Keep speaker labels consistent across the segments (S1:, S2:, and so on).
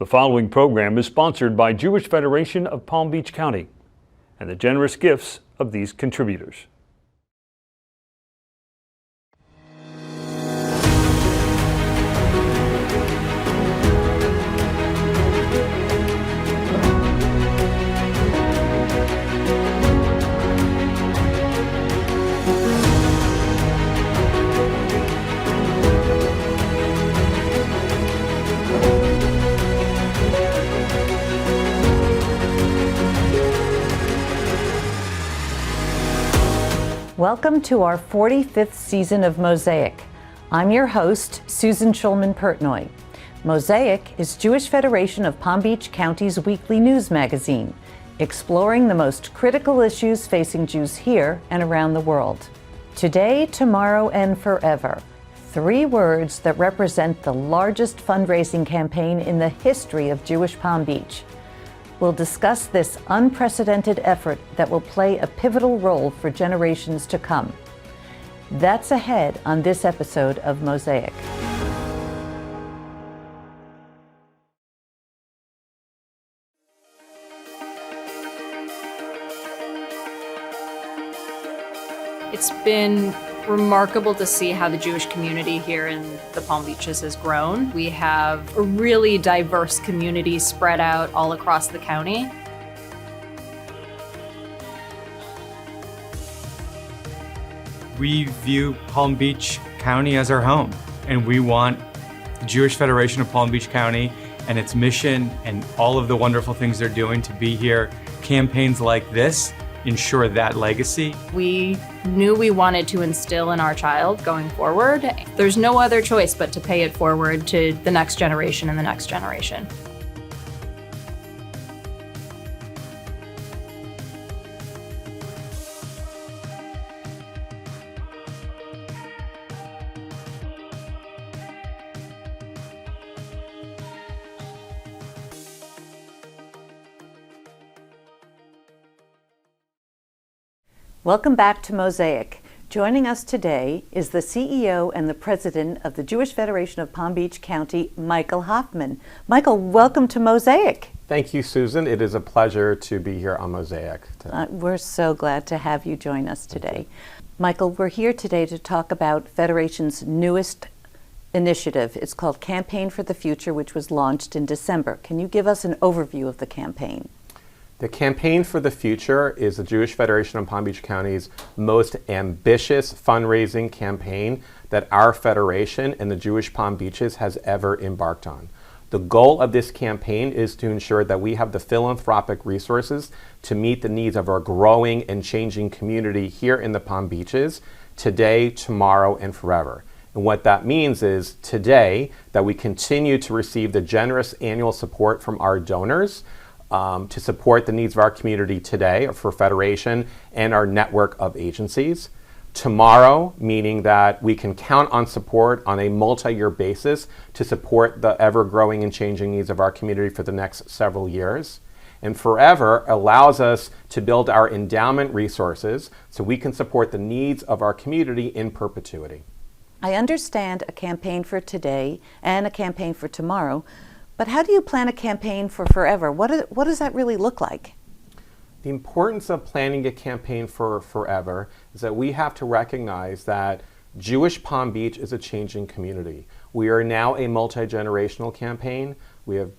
S1: The following program is sponsored by Jewish Federation of Palm Beach County and the generous gifts of these contributors.
S2: Welcome to our 45th season of Mosaic. I'm your host, Susan Shulman Pertnoy. Mosaic is Jewish Federation of Palm Beach County's weekly news magazine, exploring the most critical issues facing Jews here and around the world. Today, tomorrow, and forever. 3 words that represent the largest fundraising campaign in the history of Jewish Palm Beach. We'll discuss this unprecedented effort that will play a pivotal role for generations to come. That's ahead on this episode of Mosaic.
S3: It's been remarkable to see how the Jewish community here in the Palm Beaches has grown. We have a really diverse community spread out all across the county.
S4: We view Palm Beach County as our home, and we want the Jewish Federation of Palm Beach County and its mission and all of the wonderful things they're doing to be here. Campaigns like this ensure that legacy.
S3: We knew we wanted to instill in our child going forward. There's no other choice but to pay it forward to the next generation and the next generation.
S2: Welcome back to Mosaic. Joining us today is the CEO and the president of the Jewish Federation of Palm Beach County, Michael Hoffman. Michael, welcome to Mosaic.
S5: Thank you, Susan. It is a pleasure to be here on Mosaic.
S2: We're so glad to have you join us today. Michael, we're here today to talk about Federation's newest initiative. It's called Campaign for the Future, which was launched in December. Can you give us an overview of the campaign?
S5: The Campaign for the Future is the Jewish Federation of Palm Beach County's most ambitious fundraising campaign that our federation and the Jewish Palm Beaches has ever embarked on. The goal of this campaign is to ensure that we have the philanthropic resources to meet the needs of our growing and changing community here in the Palm Beaches today, tomorrow, and forever. And what that means is today that we continue to receive the generous annual support from our donors to support the needs of our community today for Federation and our network of agencies. Tomorrow, meaning that we can count on support on a multi-year basis to support the ever-growing and changing needs of our community for the next several years. And forever allows us to build our endowment resources so we can support the needs of our community in perpetuity.
S2: I understand a campaign for today and a campaign for tomorrow, but how do you plan a campaign for forever? What does that really look like?
S5: The importance of planning a campaign for forever is that we have to recognize that Jewish Palm Beach is a changing community. We are now a multi-generational campaign. We have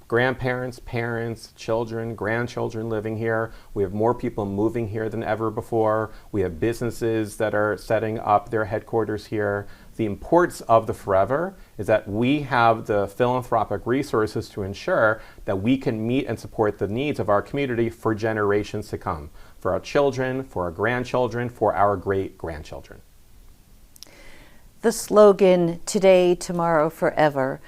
S5: grandparents, parents, children, grandchildren living here. We have more people moving here than ever before. We have businesses that are setting up their headquarters here. The importance of the forever is that we have the philanthropic resources to ensure that we can meet and support the needs of our community for generations to come, for our children, for our grandchildren, for our great-grandchildren.
S2: The slogan, today, tomorrow, forever,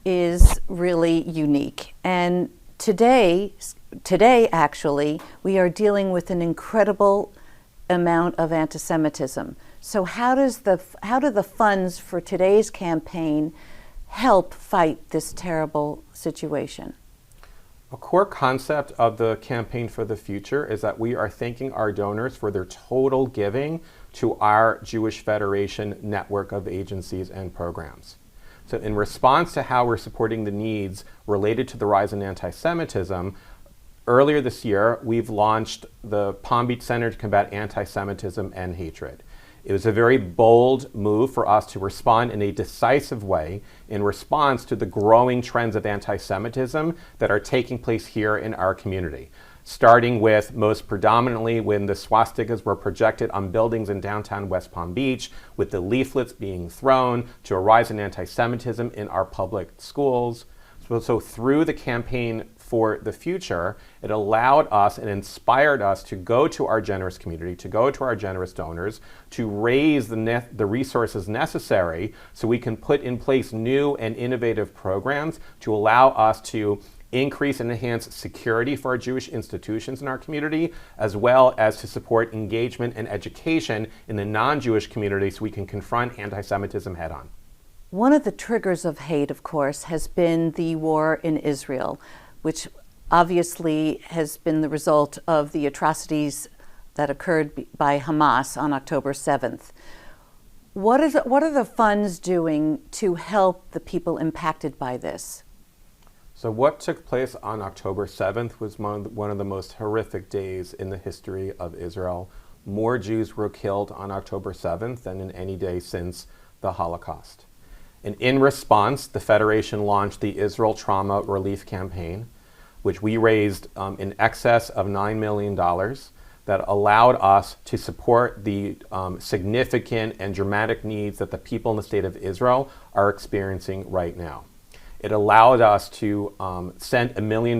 S2: is really unique. And today actually, we are dealing with an incredible amount of anti-Semitism. So how do the funds for today's campaign help fight this terrible situation?
S5: A core concept of the Campaign for the Future is that we are thanking our donors for their total giving to our Jewish Federation network of agencies and programs. So in response to how we're supporting the needs related to the rise in anti-Semitism, earlier this year, we've launched the Palm Beach Center to Combat Anti-Semitism and Hatred. It was a very bold move for us to respond in a decisive way in response to the growing trends of anti-Semitism that are taking place here in our community. Starting with most predominantly when the swastikas were projected on buildings in downtown West Palm Beach, with the leaflets being thrown, to a rise in anti-Semitism in our public schools. So through the campaign for the future, it allowed us and inspired us to go to our generous community, to go to our generous donors, to raise the resources necessary so we can put in place new and innovative programs to allow us to increase and enhance security for our Jewish institutions in our community, as well as to support engagement and education in the non-Jewish community so we can confront anti-Semitism head on.
S2: One of the triggers of hate, of course, has been the war in Israel, which obviously has been the result of the atrocities that occurred by Hamas on October 7th. What are the funds doing to help the people impacted by this?
S5: So what took place on October 7th was one of the most horrific days in the history of Israel. More Jews were killed on October 7th than in any day since the Holocaust. And in response, the Federation launched the Israel Trauma Relief Campaign, which we raised in excess of $9 million that allowed us to support the significant and dramatic needs that the people in the state of Israel are experiencing right now. It allowed us to send $1 million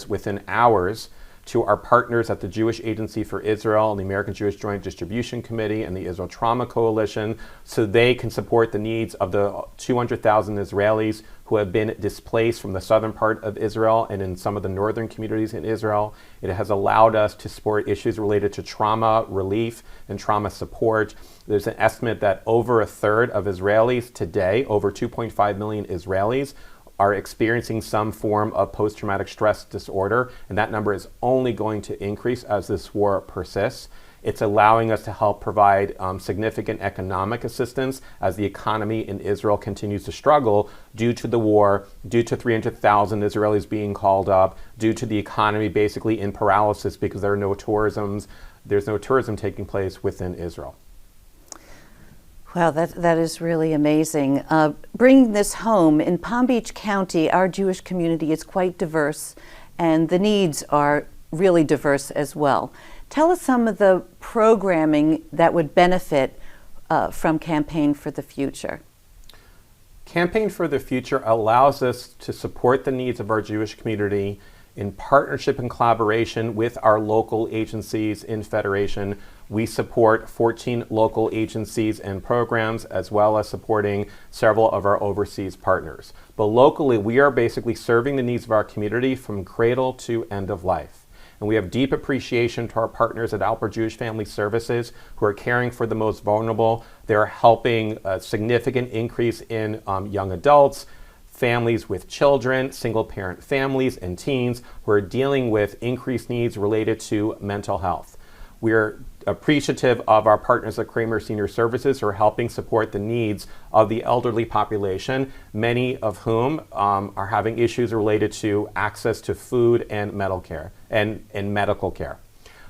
S5: within hours to our partners at the Jewish Agency for Israel and the American Jewish Joint Distribution Committee and the Israel Trauma Coalition so they can support the needs of the 200,000 Israelis who have been displaced from the southern part of Israel and in some of the northern communities in Israel. It has allowed us to support issues related to trauma relief and trauma support. There's an estimate that over a third of Israelis today, over 2.5 million Israelis, are experiencing some form of post-traumatic stress disorder, and that number is only going to increase as this war persists. It's allowing us to help provide significant economic assistance as the economy in Israel continues to struggle due to the war, due to 300,000 Israelis being called up, due to the economy basically in paralysis because there's no tourism taking place within Israel.
S2: Wow, that is really amazing. Bringing this home, in Palm Beach County, our Jewish community is quite diverse, and the needs are really diverse as well. Tell us some of the programming that would benefit from Campaign for the Future.
S5: Campaign for the Future allows us to support the needs of our Jewish community in partnership and collaboration with our local agencies in Federation. We support 14 local agencies and programs, as well as supporting several of our overseas partners. But locally, we are basically serving the needs of our community from cradle to end of life. And we have deep appreciation to our partners at Alpert Jewish Family Services who are caring for the most vulnerable. They're helping a significant increase in young adults, families with children, single-parent families, and teens who are dealing with increased needs related to mental health. We're appreciative of our partners at Kramer Senior Services who are helping support the needs of the elderly population, many of whom are having issues related to access to food and medical care.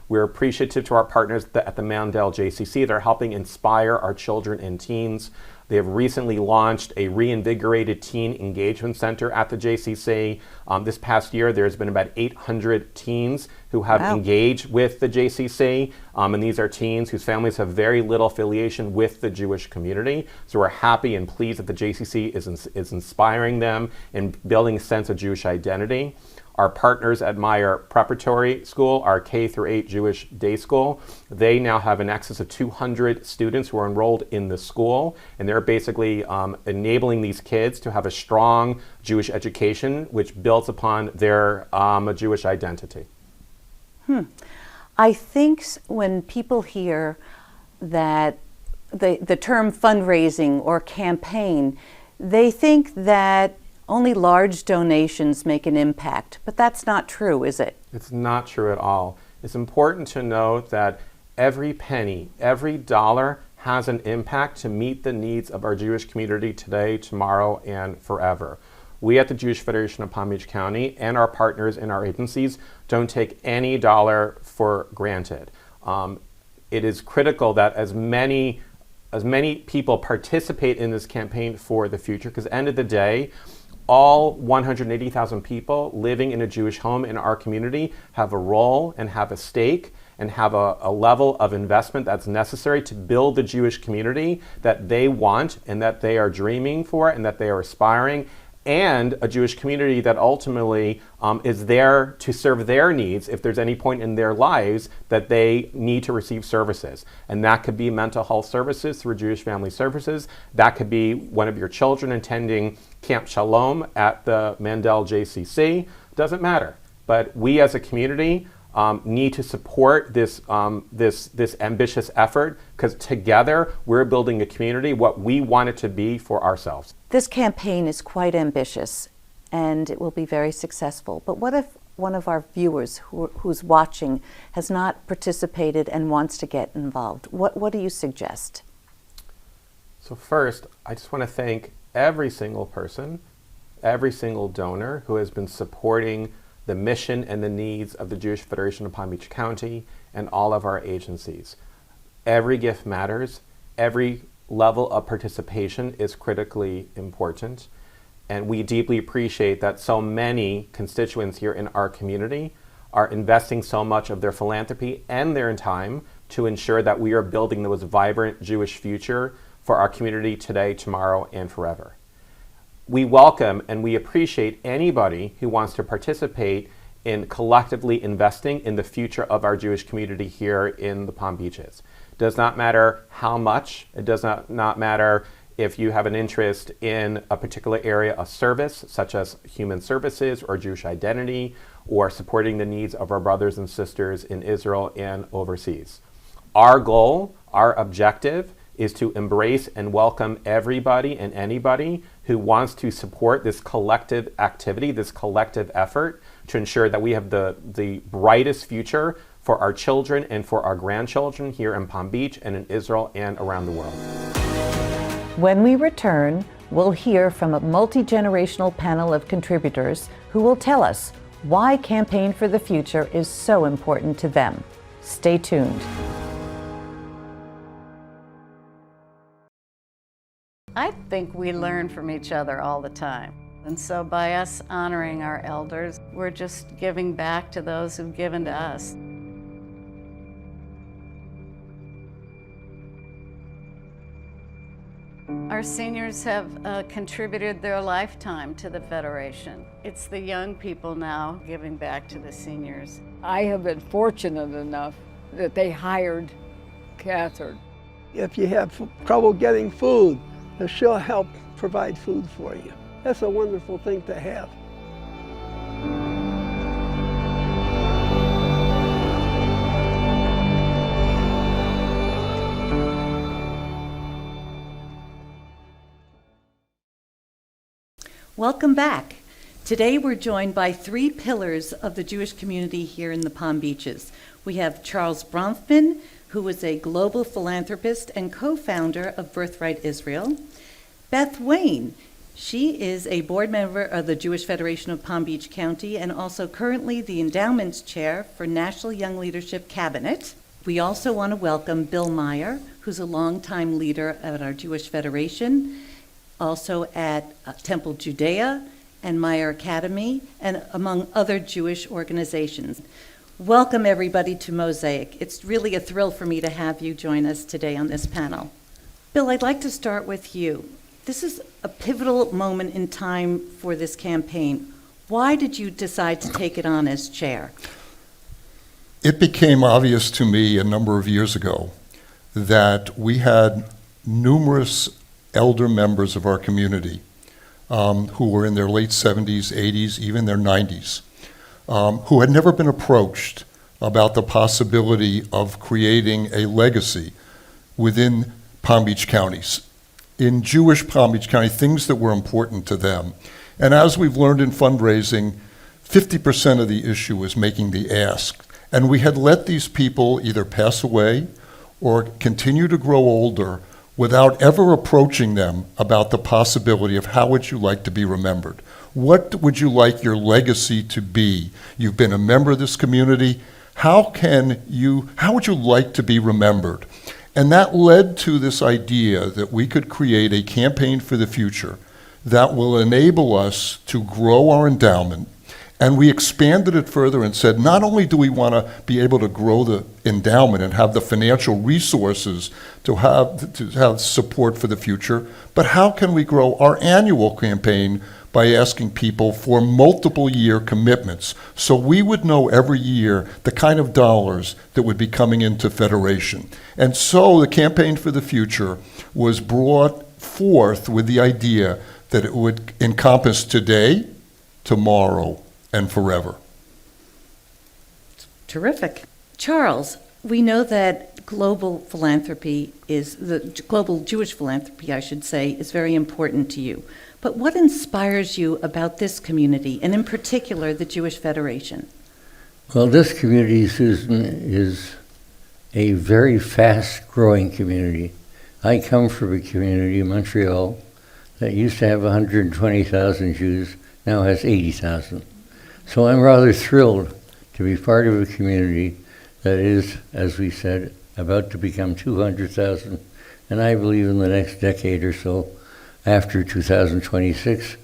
S5: We're appreciative to our partners at the Moundale JCC that are helping inspire our children and teens. They have recently launched a reinvigorated teen engagement center at the JCC. This past year, there's been about 800 teens who have engaged with the JCC, and these are teens whose families have very little affiliation with the Jewish community. So we're happy and pleased that the JCC is inspiring them and building a sense of Jewish identity. Our partners at Meyer Preparatory School, our K-8 Jewish day school, they now have an excess of 200 students who are enrolled in the school, and they're basically enabling these kids to have a strong Jewish education, which builds upon their Jewish identity.
S2: I think when people hear that the term fundraising or campaign, they think that only large donations make an impact, but that's not true, is it?
S5: It's not true at all. It's important to note that every penny, every dollar has an impact to meet the needs of our Jewish community today, tomorrow, and forever. We at the Jewish Federation of Palm Beach County and our partners in our agencies don't take any dollar for granted. It is critical that as many people participate in this campaign for the future, because at the end of the day, all 180,000 people living in a Jewish home in our community have a role and have a stake and have a level of investment that's necessary to build the Jewish community that they want and that they are dreaming for and that they are aspiring, and a Jewish community that ultimately is there to serve their needs if there's any point in their lives that they need to receive services. And that could be mental health services through Jewish Family Services. That could be one of your children attending Camp Shalom at the Mandel JCC. Doesn't matter. But we as a community need to support this ambitious effort, because together we're building a community what we want it to be for ourselves.
S2: This campaign is quite ambitious and it will be very successful. But what if one of our viewers who's watching has not participated and wants to get involved? What do you suggest?
S5: So first, I just want to thank every single person, every single donor who has been supporting the mission and the needs of the Jewish Federation of Palm Beach County and all of our agencies. Every gift matters. Every level of participation is critically important. And we deeply appreciate that so many constituents here in our community are investing so much of their philanthropy and their time to ensure that we are building the most vibrant Jewish future for our community today, tomorrow, and forever. We welcome and we appreciate anybody who wants to participate in collectively investing in the future of our Jewish community here in the Palm Beaches. It does not matter how much, it does not matter if you have an interest in a particular area of service, such as human services or Jewish identity, or supporting the needs of our brothers and sisters in Israel and overseas. Our goal, our objective, is to embrace and welcome everybody and anybody who wants to support this collective activity, this collective effort to ensure that we have the brightest future for our children and for our grandchildren here in Palm Beach and in Israel and around the world.
S2: When we return, we'll hear from a multi-generational panel of contributors who will tell us why Campaign for the Future is so important to them. Stay tuned.
S6: I think we learn from each other all the time. And so by us honoring our elders, we're just giving back to those who've given to us. Our seniors have contributed their lifetime to the Federation. It's the young people now giving back to the seniors.
S7: I have been fortunate enough that they hired Catherine.
S8: If you have trouble getting food, she'll help provide food for you. That's a wonderful thing to have.
S2: Welcome back. Today we're joined by three pillars of the Jewish community here in the Palm Beaches. We have Charles Bronfman, who is a global philanthropist and co-founder of Birthright Israel. Beth Wayne, she is a board member of the Jewish Federation of Palm Beach County and also currently the endowments chair for National Young Leadership Cabinet. We also want to welcome Bill Meyer, who's a longtime leader at our Jewish Federation, also at Temple Judea and Meyer Academy, and among other Jewish organizations. Welcome everybody to Mosaic. It's really a thrill for me to have you join us today on this panel. Bill, I'd like to start with you. This is a pivotal moment in time for this campaign. Why did you decide to take it on as chair?
S9: It became obvious to me a number of years ago that we had numerous elder members of our community who were in their late 70s, 80s, even their 90s, who had never been approached about the possibility of creating a legacy within Palm Beach counties. In Jewish Palm Beach County, things that were important to them. And as we've learned in fundraising, 50% of the issue is making the ask. And we had let these people either pass away or continue to grow older without ever approaching them about the possibility of how would you like to be remembered? What would you like your legacy to be? You've been a member of this community. How would you like to be remembered? And that led to this idea that we could create a campaign for the future that will enable us to grow our endowment. And we expanded it further and said, not only do we want to be able to grow the endowment and have the financial resources to have support for the future, but how can we grow our annual campaign by asking people for multiple year commitments, so we would know every year the kind of dollars that would be coming into Federation. And so the Campaign for the Future was brought forth with the idea that it would encompass today, tomorrow, and forever.
S2: Terrific. Charles, we know that global philanthropy the global Jewish philanthropy, I should say, is very important to you. But what inspires you about this community, and in particular, the Jewish Federation?
S10: Well, this community, Susan, is a very fast-growing community. I come from a community in Montreal that used to have 120,000 Jews, now has 80,000. So I'm rather thrilled to be part of a community that is, as we said, about to become 200,000, and I believe in the next decade or so, after 2026,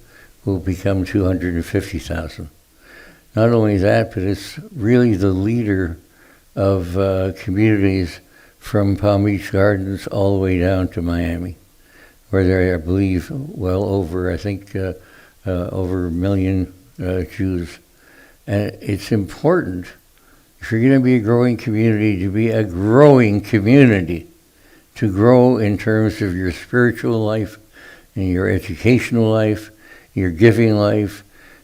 S10: will become 250,000. Not only that, but it's really the leader of communities from Palm Beach Gardens all the way down to Miami, where there are, I believe, well over, over 1 million Jews. And it's important, if you're going to be a growing community, to be a growing community, to grow in terms of your spiritual life, in your educational life, your giving life,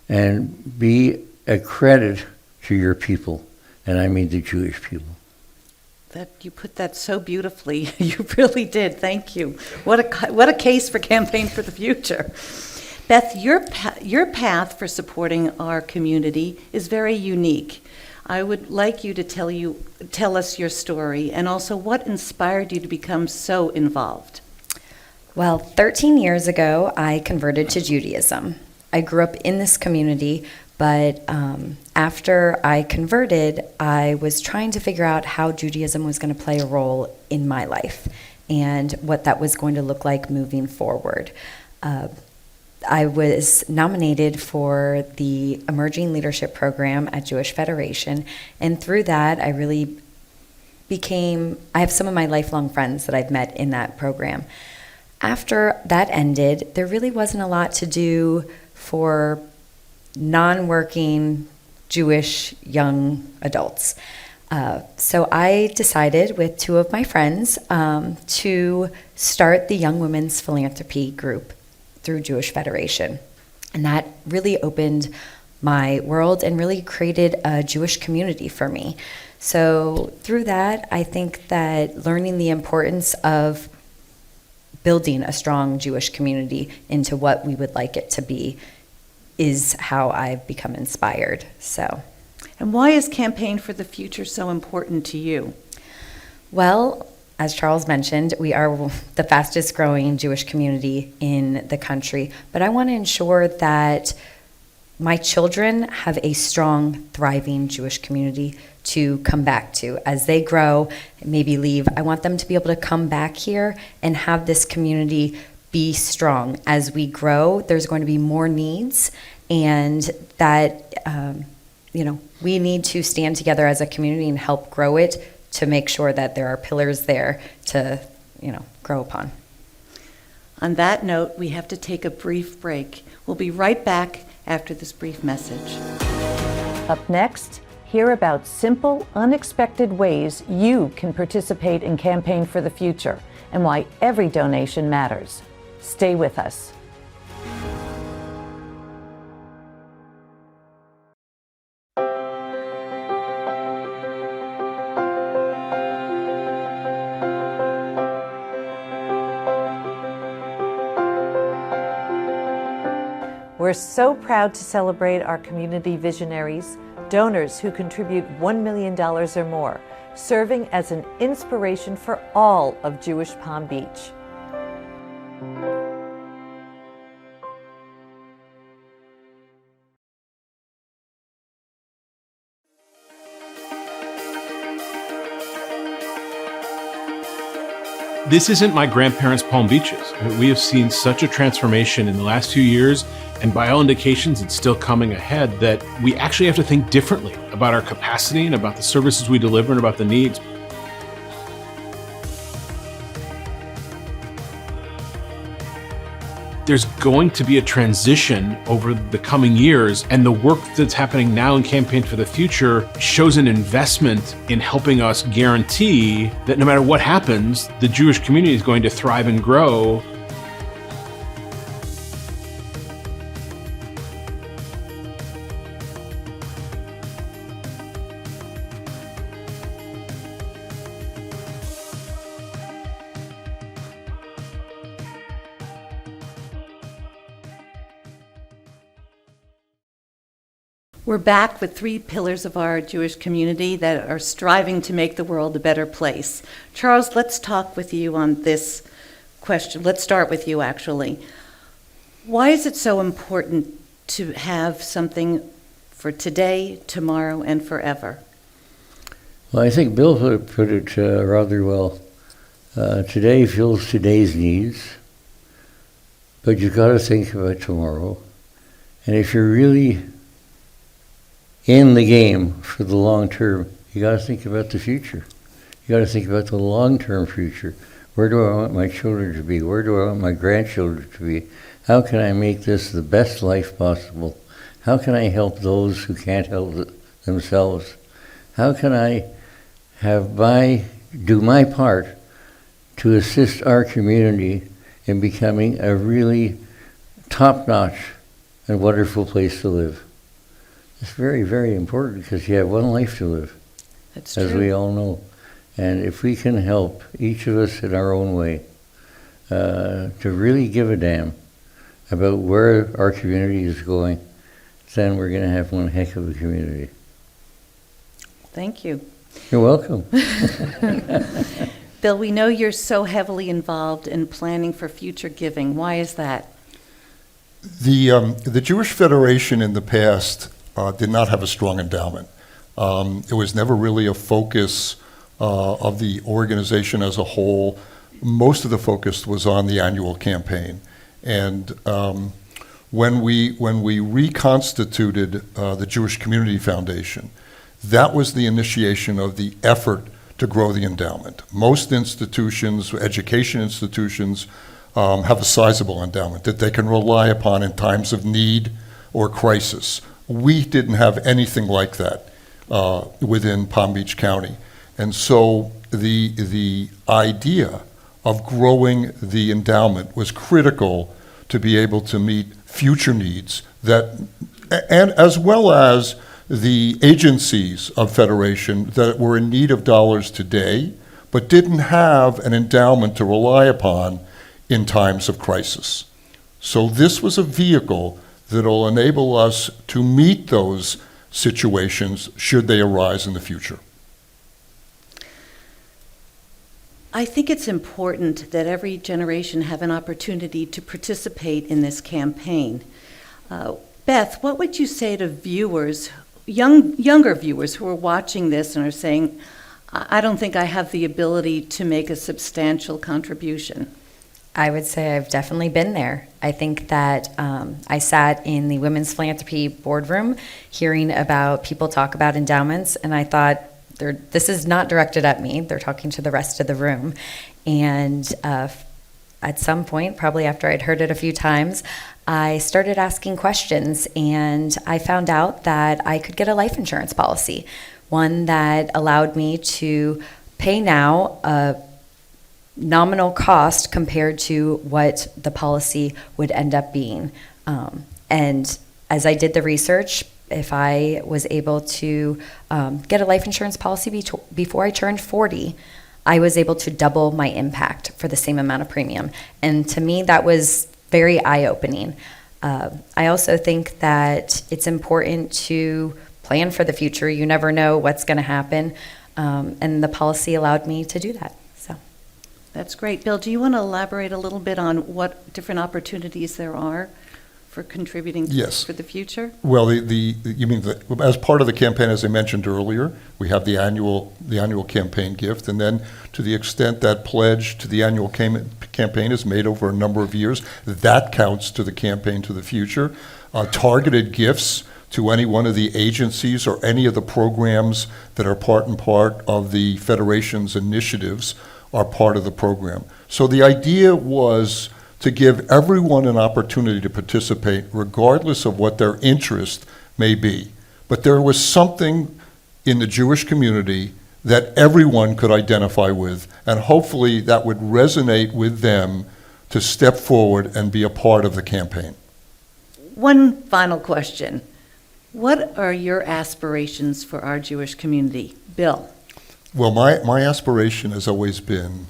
S10: and be a credit to your people, and I mean the Jewish people.
S2: That you put that so beautifully. You really did. Thank you. What a case for Campaign for the Future. Beth, your path for supporting our community is very unique. I would like you to tell us your story, and also what inspired you to become so involved.
S11: Well, 13 years ago, I converted to Judaism. I grew up in this community, but after I converted, I was trying to figure out how Judaism was going to play a role in my life and what that was going to look like moving forward. I was nominated for the Emerging Leadership Program at Jewish Federation, and through that, I have some of my lifelong friends that I've met in that program. After that ended, there really wasn't a lot to do for non-working Jewish young adults. So I decided with 2 of my friends to start the Young Women's Philanthropy Group through Jewish Federation. And that really opened my world and really created a Jewish community for me. So through that, I think that learning the importance of building a strong Jewish community into what we would like it to be is how I've become inspired.
S2: And why is Campaign for the Future so important to you?
S11: Well, as Charles mentioned, we are the fastest growing Jewish community in the country, but I want to ensure that my children have a strong, thriving Jewish community to come back to. As they grow, maybe leave, I want them to be able to come back here and have this community be strong. As we grow, there's going to be more needs, and that, we need to stand together as a community and help grow it to make sure that there are pillars there to, grow upon.
S2: On that note, we have to take a brief break. We'll be right back after this brief message. Up next, hear about simple, unexpected ways you can participate in Campaign for the Future and why every donation matters. Stay with us. We're so proud to celebrate our community visionaries, donors who contribute $1 million or more, serving as an inspiration for all of Jewish Palm Beach.
S12: This isn't my grandparents' Palm Beaches. We have seen such a transformation in the last few years, and by all indications, it's still coming ahead, that we actually have to think differently about our capacity and about the services we deliver and about the needs. There's going to be a transition over the coming years, and the work that's happening now in Campaign for the Future shows an investment in helping us guarantee that no matter what happens, the Jewish community is going to thrive and grow.
S2: We're back with 3 pillars of our Jewish community that are striving to make the world a better place. Charles, let's talk with you on this question. Let's start with you, actually. Why is it so important to have something for today, tomorrow, and forever?
S10: Well, I think Bill put it rather well. Today fills today's needs, but you've got to think about tomorrow. And if you're really in the game for the long term, you got to think about the future. You got to think about the long-term future. Where do I want my children to be? Where do I want my grandchildren to be? How can I make this the best life possible? How can I help those who can't help themselves? How can I do my part to assist our community in becoming a really top-notch and wonderful place to live? It's very, very important because you have one life to live,
S2: That's
S10: as
S2: true.
S10: we all know. And if we can help each of us in our own way to really give a damn about where our community is going, then we're going to have one heck of a community.
S2: Thank you.
S10: You're welcome.
S2: Bill, we know you're so heavily involved in planning for future giving. Why is that?
S9: The Jewish Federation in the past did not have a strong endowment. It was never really a focus of the organization as a whole. Most of the focus was on the annual campaign. And when we reconstituted the Jewish Community Foundation, that was the initiation of the effort to grow the endowment. Most institutions, education institutions, have a sizable endowment that they can rely upon in times of need or crisis. We didn't have anything like that within Palm Beach County. And so the idea of growing the endowment was critical to be able to meet future needs and as well as the agencies of Federation that were in need of dollars today, but didn't have an endowment to rely upon in times of crisis. So this was a vehicle that will enable us to meet those situations should they arise in the future.
S2: I think it's important that every generation have an opportunity to participate in this campaign. Beth, what would you say to viewers, younger viewers who are watching this and are saying, I don't think I have the ability to make a substantial contribution?
S11: I would say I've definitely been there. I think that I sat in the Women's Philanthropy boardroom hearing about people talk about endowments, and I thought, this is not directed at me. They're talking to the rest of the room. And at some point, probably after I'd heard it a few times, I started asking questions, and I found out that I could get a life insurance policy, one that allowed me to pay now a nominal cost compared to what the policy would end up being. And as I did the research, if I was able to get a life insurance policy before I turned 40, I was able to double my impact for the same amount of premium. And to me, that was very eye-opening. I also think that it's important to plan for the future. You never know what's going to happen. And the policy allowed me to do that. So.
S2: That's great. Bill, do you want to elaborate a little bit on what different opportunities there are for contributing
S9: Yes.
S2: for the future?
S9: Well, you mean as part of the campaign, as I mentioned earlier, we have the annual campaign gift, and then to the extent that pledge to the annual campaign is made over a number of years, that counts to the campaign to the future. Targeted gifts to any one of the agencies or any of the programs that are part and part of the Federation's initiatives are part of the program. So the idea was to give everyone an opportunity to participate regardless of what their interest may be. But there was something in the Jewish community that everyone could identify with, and hopefully that would resonate with them to step forward and be a part of the campaign.
S2: One final question. What are your aspirations for our Jewish community? Bill?
S9: Well, my aspiration has always been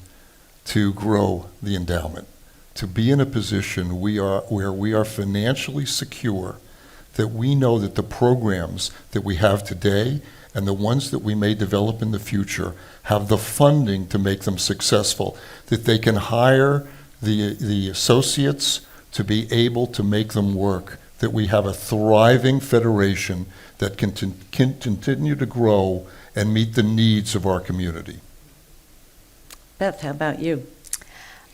S9: to grow the endowment, to be in a position where we are financially secure, that we know that the programs that we have today and the ones that we may develop in the future have the funding to make them successful, that they can hire the associates to be able to make them work, that we have a thriving federation that can continue to grow and meet the needs of our community.
S2: Beth, how about you?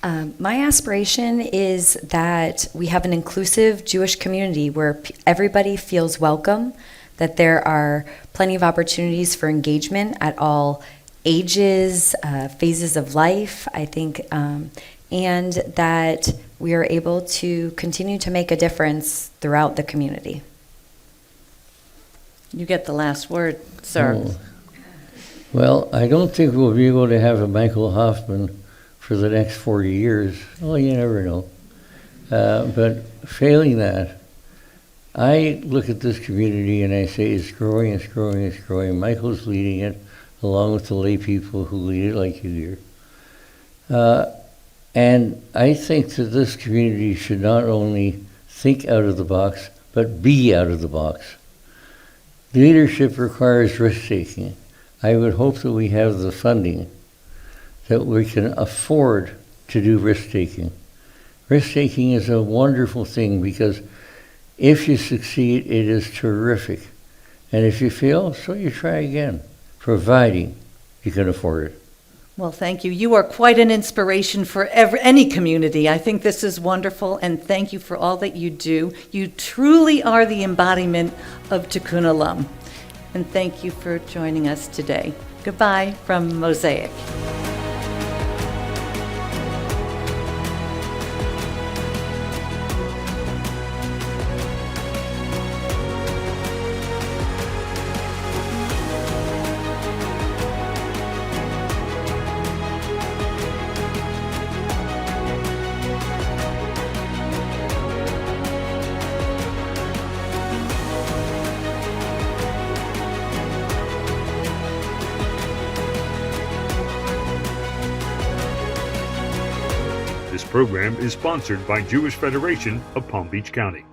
S11: My aspiration is that we have an inclusive Jewish community where everybody feels welcome, that there are plenty of opportunities for engagement at all ages, phases of life, I think, and that we are able to continue to make a difference throughout the community.
S2: You get the last word, sir.
S10: Oh. Well, I don't think we'll be able to have a Michael Hoffman for the next 40 years. Well, you never know. But failing that, I look at this community and I say it's growing, it's growing, it's growing. Michael's leading it, along with the lay people who lead it like you do. And I think that this community should not only think out of the box, but be out of the box. Leadership requires risk-taking. I would hope that we have the funding that we can afford to do risk-taking. Risk-taking is a wonderful thing because if you succeed, it is terrific. And if you fail, so you try again, providing you can afford it.
S2: Well, thank you. You are quite an inspiration for any community. I think this is wonderful, and thank you for all that you do. You truly are the embodiment of Tikkun Olam. And thank you for joining us today. Goodbye from Mosaic.
S1: This program is sponsored by Jewish Federation of Palm Beach County.